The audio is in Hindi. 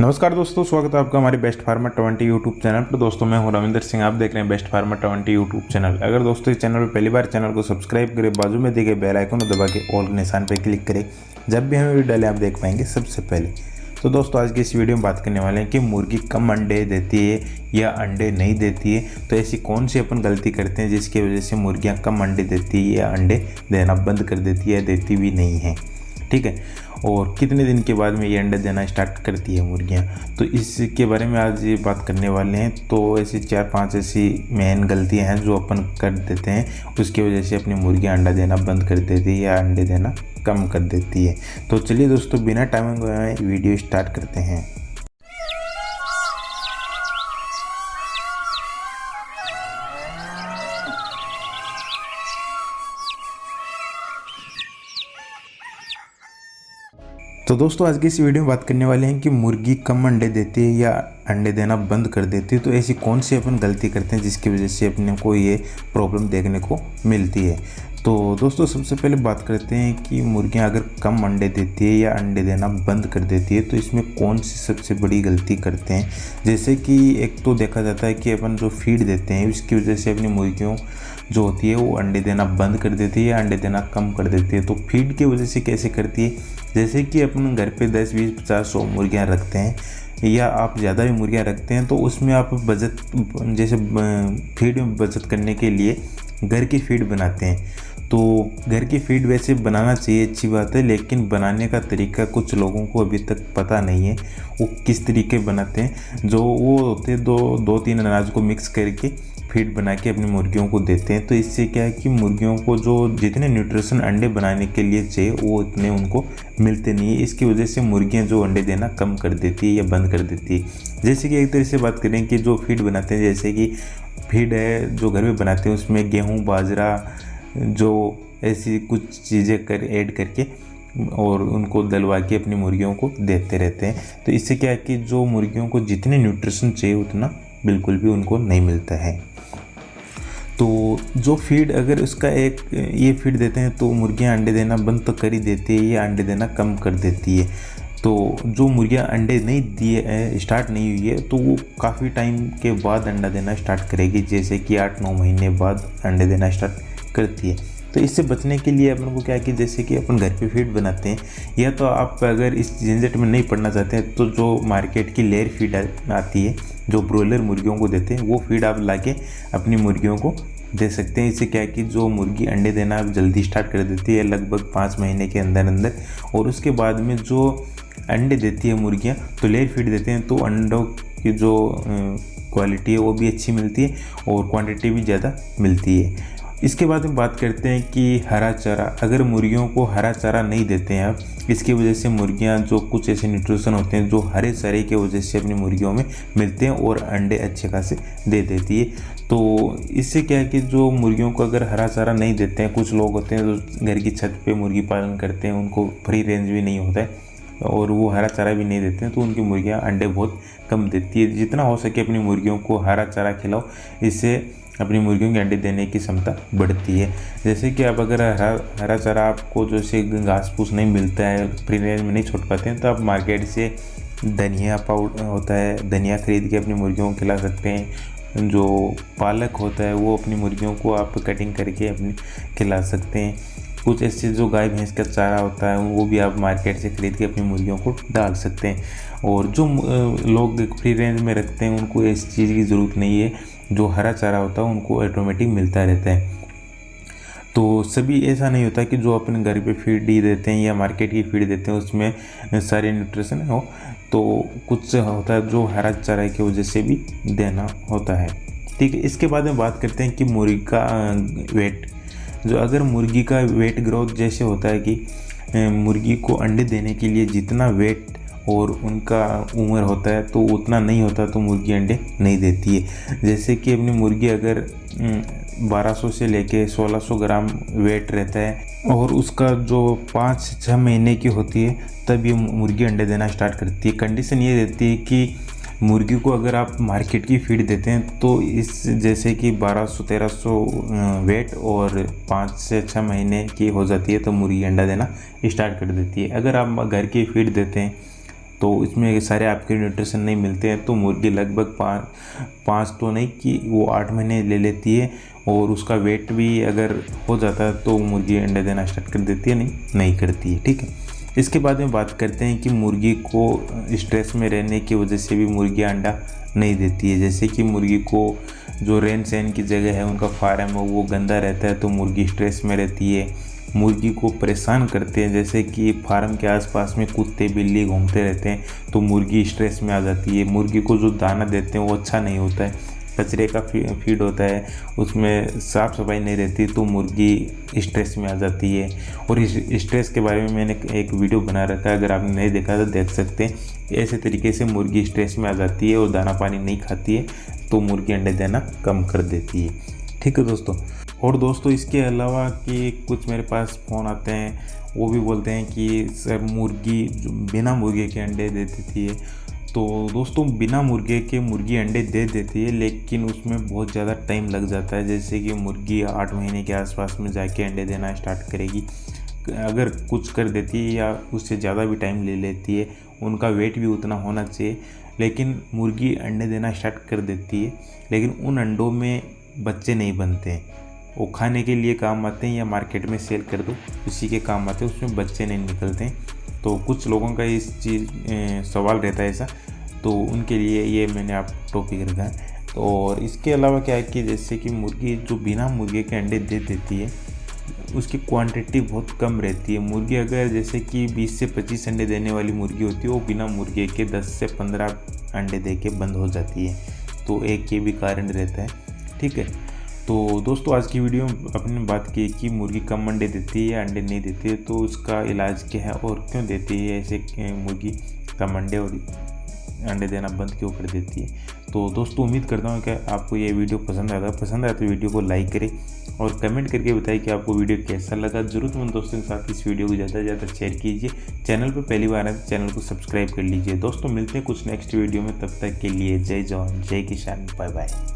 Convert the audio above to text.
नमस्कार दोस्तों, स्वागत है आपका हमारे बेस्ट फार्मर 20 यूट्यूब चैनल पर। दोस्तों मैं हूं रविंदर सिंह, आप देख रहे हैं बेस्ट फार्मर 20 यूट्यूब चैनल। अगर दोस्तों इस चैनल पर पहली बार चैनल को सब्सक्राइब करें, बाजू में दिए गए बेल आइकन को दबा के ऑल निशान पर क्लिक करें। जब भी हमें वीडियो डालें आप देख पाएंगे सबसे पहले। तो दोस्तों आज की इस वीडियो में बात करने वाले हैं कि मुर्गी कम अंडे देती है या अंडे नहीं देती है। तो ऐसी कौन सी अपन गलती करते हैं जिसकी वजह से मुर्गियाँ कम अंडे देती है या अंडे देना बंद कर देती है या देती भी नहीं है, ठीक है। और कितने दिन के बाद में ये अंडे देना स्टार्ट करती है मुर्गियाँ, तो इसके बारे में आज ये बात करने वाले हैं। तो ऐसी 4-5 ऐसी मेन गलतियाँ हैं जो अपन कर देते हैं, उसकी वजह से अपनी मुर्गियाँ अंडा देना बंद कर देती है या अंडे देना कम कर देती है। तो चलिए दोस्तों बिना टाइम गवाए वीडियो स्टार्ट करते हैं। तो दोस्तों आज की इस वीडियो में बात करने वाले हैं कि मुर्गी कम अंडे देती है या अंडे देना बंद कर देती है। तो ऐसी कौन सी अपन गलती करते हैं जिसकी वजह से अपने को ये प्रॉब्लम देखने को मिलती है। तो दोस्तों सबसे पहले बात करते हैं कि मुर्गियां अगर कम अंडे देती है या अंडे देना बंद कर देती है तो इसमें कौन सी सबसे बड़ी गलती करते हैं। जैसे कि एक तो देखा जाता है कि अपन जो फीड देते हैं उसकी वजह से अपनी मुर्गियों जो होती है वो अंडे देना बंद कर देती है या अंडे देना कम कर देती है। तो फीड की वजह से कैसे करती है, जैसे कि अपन घर पे 10, 20, 50, 100 मुर्गियाँ रखते हैं या आप ज़्यादा भी मुर्गियाँ रखते हैं, तो उसमें आप बचत जैसे फीड में बचत करने के लिए घर की फीड बनाते हैं। तो घर की फीड वैसे बनाना चाहिए, अच्छी बात है, लेकिन बनाने का तरीका कुछ लोगों को अभी तक पता नहीं है वो किस तरीके बनाते हैं। जो वो होते हैं 2-3 अनाज को मिक्स करके फीड बना के अपनी मुर्गियों को देते हैं। तो इससे क्या है कि मुर्गियों को जो जितने न्यूट्रिशन अंडे बनाने के लिए चाहिए वो इतने उनको मिलते नहीं है। इसकी वजह से मुर्गियां जो अंडे देना कम कर देती है या बंद कर देती है। जैसे कि एक तरह से बात करें कि जो फीड बनाते हैं, जैसे कि फीड है जो घर में बनाते हैं उसमें गेहूँ, बाजरा, जो ऐसी कुछ चीज़ें ऐड करके और उनको दलवा के अपनी मुर्गियों को देते रहते हैं। तो इससे क्या है कि जो मुर्गियों को जितने न्यूट्रिशन चाहिए उतना बिल्कुल भी उनको नहीं मिलता है। तो जो फीड अगर उसका एक ये फीड देते हैं तो मुर्गियां अंडे देना बंद तो कर ही देती है या अंडे देना कम कर देती है। तो जो मुर्गियां अंडे नहीं दिए स्टार्ट नहीं हुई है तो वो काफ़ी टाइम के बाद अंडा देना स्टार्ट करेगी, जैसे कि 8-9 महीने बाद अंडे देना स्टार्ट करती है। तो इससे बचने के लिए अपन को क्या है कि जैसे कि अपन घर पे फीड बनाते हैं, या तो आप अगर इस झंझट में नहीं पड़ना चाहते हैं तो जो मार्केट की लेयर फीड आती है जो ब्रॉयलर मुर्गियों को देते हैं वो फीड आप लाके अपनी मुर्गियों को दे सकते हैं। इससे क्या है कि जो मुर्गी अंडे देना जल्दी स्टार्ट कर देती है, लगभग 5 महीने के अंदर अंदर, और उसके बाद में जो अंडे देती है मुर्गियाँ तो लेयर फीड देते हैं तो अंडों की जो क्वालिटी है वो भी अच्छी मिलती है और क्वांटिटी भी ज़्यादा मिलती है। इसके बाद हम बात करते हैं कि हरा चारा, अगर मुर्गियों को हरा चारा नहीं देते हैं आप, इसकी वजह से मुर्गियां जो कुछ ऐसे न्यूट्रिशन होते हैं जो हरे चारे की वजह से अपनी मुर्गियों में मिलते हैं और अंडे अच्छे खासे दे देती है। तो इससे क्या है कि जो मुर्गियों को अगर हरा चारा नहीं देते हैं, कुछ लोग होते हैं जो घर की छत पे मुर्गी पालन करते हैं, उनको फ्री रेंज भी नहीं होता है और वो हरा चारा भी नहीं देते हैं, तो उनकी मुर्गियाँ अंडे बहुत कम देती है। जितना हो सके अपनी मुर्गियों को हरा चारा खिलाओ, इससे अपनी मुर्गियों के अंडे देने की क्षमता बढ़ती है। जैसे कि आप अगर हरा चारा आपको जैसे घास फूस नहीं मिलता है, फ्री रेंज में नहीं छोड़ पाते हैं, तो आप मार्केट से धनिया पाउडर होता है, धनिया खरीद के अपनी मुर्गियों को खिला सकते हैं। जो पालक होता है वो अपनी मुर्गियों को आप कटिंग करके अपनी खिला सकते हैं। कुछ ऐसे जो गाय भैंस का चारा होता है वो भी आप मार्केट से खरीद के अपनी मुर्गियों को डाल सकते हैं। और जो लोग फ्री रेंज में रखते हैं उनको इस चीज़ की ज़रूरत नहीं है, जो हरा चारा होता है उनको ऑटोमेटिक मिलता रहता है। तो सभी ऐसा नहीं होता कि जो अपने घर पे फीड ही देते हैं या मार्केट की फीड देते हैं उसमें सारे न्यूट्रिशन हो, तो कुछ होता है जो हरा चारा की वजह से भी देना होता है, ठीक है। इसके बाद में बात करते हैं कि मुर्गी का वेट, जो अगर मुर्गी का वेट ग्रोथ जैसे होता है कि मुर्गी को अंडे देने के लिए जितना वेट और उनका उम्र होता है तो उतना नहीं होता तो मुर्गी अंडे नहीं देती है। जैसे कि अपनी मुर्गी अगर 1200 से लेके 1600 ग्राम वेट रहता है और उसका जो 5 से 6 महीने की होती है तब ये मुर्गी अंडे देना स्टार्ट करती है। कंडीशन ये रहती है कि मुर्गी को अगर आप मार्केट की फीड देते हैं तो इस जैसे कि 1200-1300 वेट और 5 से 6 महीने की हो जाती है तो मुर्गी अंडा देना स्टार्ट कर देती है। अगर आप घर की फीड देते हैं तो इसमें सारे आपके न्यूट्रिशन नहीं मिलते हैं। तो मुर्गी लगभग पाँच तो नहीं कि वो 8 महीने ले लेती है, और उसका वेट भी अगर हो जाता है तो मुर्गी अंडे देना स्टार्ट कर देती है, नहीं करती है। ठीक है, इसके बाद में बात करते हैं कि मुर्गी को स्ट्रेस में रहने की वजह से भी मुर्गी अंडा नहीं देती है। जैसे कि मुर्गी को जो रहन सहन की जगह है, उनका फार्म है, वो गंदा रहता है तो मुर्गी स्ट्रेस में रहती है। मुर्गी को परेशान करते हैं, जैसे कि फार्म के आसपास में कुत्ते बिल्ली घूमते रहते हैं तो मुर्गी स्ट्रेस में आ जाती है। मुर्गी को जो दाना देते हैं वो अच्छा नहीं होता है, कचरे का फीड होता है, उसमें साफ़ सफाई नहीं रहती तो मुर्गी स्ट्रेस में आ जाती है। और इस स्ट्रेस के बारे में मैंने एक वीडियो बना रखा है, अगर आपने नहीं देखा तो देख सकते हैं। ऐसे तरीके से मुर्गी स्ट्रेस में आ जाती है और दाना पानी नहीं खाती है तो मुर्गी अंडे देना कम कर देती है। ठीक है दोस्तों। और दोस्तों इसके अलावा कि कुछ मेरे पास फ़ोन आते हैं, वो भी बोलते हैं कि सर मुर्गी बिना मुर्गे के अंडे दे देती है। तो दोस्तों बिना मुर्गे के मुर्गी अंडे दे देती है, लेकिन उसमें बहुत ज़्यादा टाइम लग जाता है। जैसे कि मुर्गी 8 महीने के आसपास में जाके अंडे देना स्टार्ट करेगी। अगर कुछ कर देती है या उससे ज़्यादा भी टाइम ले लेती है, उनका वेट भी उतना होना चाहिए, लेकिन मुर्गी अंडे देना स्टार्ट कर देती है। लेकिन उन अंडों में बच्चे नहीं बनते हैं, वो खाने के लिए काम आते हैं या मार्केट में सेल कर दो उसी के काम आते हैं, उसमें बच्चे नहीं निकलते हैं। तो कुछ लोगों का इस चीज़ सवाल रहता है ऐसा, तो उनके लिए ये मैंने आप टॉपिक रखा है। तो और इसके अलावा क्या है कि जैसे कि मुर्गी जो बिना मुर्गे के अंडे दे देती है, उसकी क्वांटिटी बहुत कम रहती है। मुर्गी अगर जैसे कि 20 से 25 अंडे देने वाली मुर्गी होती है, वो बिना मुर्गे के 10 से 15 अंडे दे के बंद हो जाती है। तो एक ये भी कारण रहता है। ठीक है, तो दोस्तों आज की वीडियो में अपने बात की कि मुर्गी कम अंडे देती है या अंडे नहीं देती है, तो उसका इलाज क्या है और क्यों देती है ऐसे मुर्गी कम अंडे और अंडे देना बंद क्यों कर देती है। तो दोस्तों उम्मीद करता हूँ कि आपको ये वीडियो पसंद आया तो वीडियो को लाइक करें और कमेंट करके बताइए कि आपको वीडियो कैसा लगा। ज़रूरतमंद दोस्तों के साथ इस वीडियो को ज़्यादा से ज़्यादा शेयर कीजिए। चैनल पर पहली बार आए तो चैनल को सब्सक्राइब कर लीजिए। दोस्तों मिलते हैं कुछ नेक्स्ट वीडियो में, तब तक के लिए जय जवान जय किसान, बाय बाय।